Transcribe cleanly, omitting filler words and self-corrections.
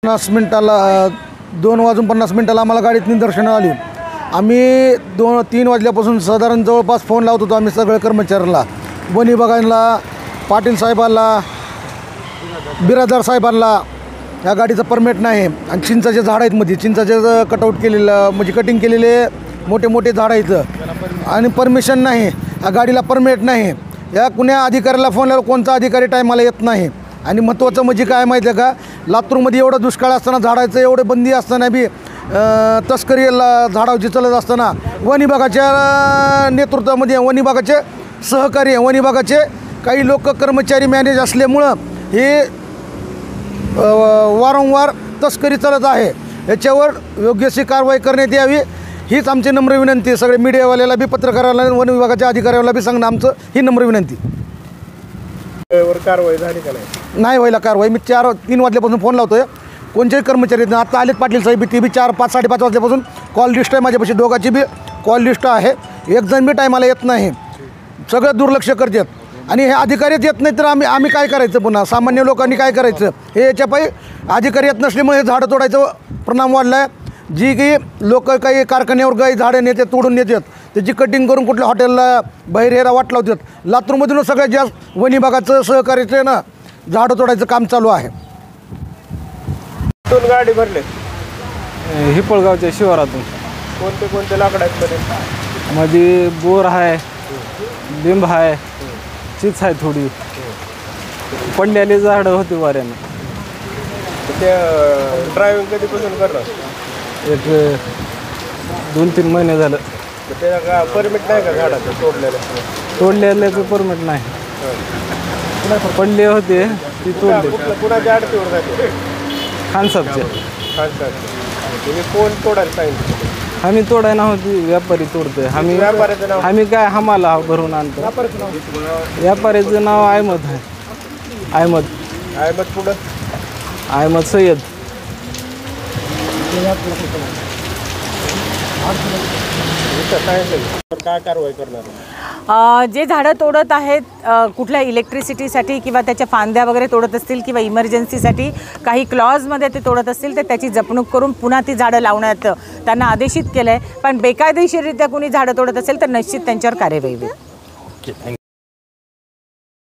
50 मिनिटाला 2:50 आम्हाला गाडीत निदर्शनं आली। आम्ही 2-3 वाजल्यापासून साधारण जवळपास फोन लावत होतो आम्ही सगळे कर्मचाऱ्यांना, वन विभागांना, पाटील साहेबांना, बिराजदार साहेबांना। या गाडीचं परमिट नाही आणि चिंचाचे झाड आहेत मध्ये, चिंचाचे कटआउट केलेलं म्हणजे कटिंग केलेले मोठे मोठे झाड आहेत आणि परमिशन नाही, या गाडीला परमिट नाही। या कुण्या अधिकाऱ्याला फोन लावला कोणता अधिकारी टायमाला येत नाही। आणि महत्त्वाचं म्हणजे काय माहिती आहे का, लातूरमध्ये एवढं दुष्काळ असताना, झाडाचं एवढं बंदी असताना बी तस्करीला झाडावची चलत असताना वन विभागाच्या नेतृत्वामध्ये वन विभागाचे सहकारी, वन विभागाचे काही लोक कर्मचारी मॅनेज असल्यामुळं हे वारंवार तस्करी चालत आहे। याच्यावर योग्यशी कारवाई करण्यात यावी हीच आमची नम्र विनंती। सगळे मीडियावाल्याला बी, पत्रकाराला, वन विभागाच्या अधिकाऱ्याला बी सांगणं आमचं ही नम्र विनंती। कारवाई झाली का नाही व्हायला कारवाई। मी 3 वाजल्यापासून फोन लावतोय, कोणतेही कर्मचारी आता आलेत पाटील साहेब, ती बी 4-5, 5:30 वाजल्यापासून कॉल लिस्ट आहे माझ्यापाशी, दोघांची बी कॉल लिस्ट आहे। एक जण बी टायमाला येत नाही, सगळं दुर्लक्ष करतात आणि हे अधिकारीच येत नाही तर आम्ही काय करायचं? पुन्हा सामान्य लोकांनी काय करायचं? हे याच्यापायी अधिकारी येत नसल्यामुळे हे झाडं तोडायचं परिणाम वाढला आहे। जी की लोक काही कारखान्यावर काही झाडं नेतात, तोडून नेतात, त्याची कटिंग करून कुठल्या हॉटेलला बाहेर वाट लावतात। लातूरमधून सगळ्यात जास्त वन विभागाचं सहकार्याचं ना झाडं तोडायचं काम चालू आहे। गाडी भरले हिपळगावच्या शिवारातून। कोणते लाकड आहेत मध्ये? बोर आहे, लिंब आहे, चिच आहे, थोडी पडलेली झाडं होती वाऱ्यानं। ते ड्रायव्हिंग कधीपासून करणार? एक 2-3 महिने झालं। त्याला परमिट नाही का झाडाचं तोडलेलं परमिट नाही, पडले होते ती तोडले। कुणाच्या अडचणीवर जाते? खानसाबच्या। तुम्ही कोण तोडायला सांगितलं? आम्ही तोडाय नव्हती, व्यापारी तोडतोय आम्ही। व्यापाऱ्याचं नाव? आम्ही काय हमाला भरून आणतो। व्यापाऱ्याचं नाव अहमद आहे, अहमद पुढं अहमद सय्यद। काय कारवाई करणार? जे झाडं तोडत आहेत कुठल्या इलेक्ट्रिसिटीसाठी किंवा त्याच्या फांद्या वगैरे तोडत असतील किंवा इमर्जन्सीसाठी काही क्लॉजमध्ये ते तोडत असतील तर त्याची जपणूक करून पुन्हा ती झाडं लावण्यात त्यांना आदेशित केलं आहे। पण बेकायदेशीररित्या कोणी झाडं तोडत असेल तर निश्चित त्यांच्यावर कार्यवाही होईल।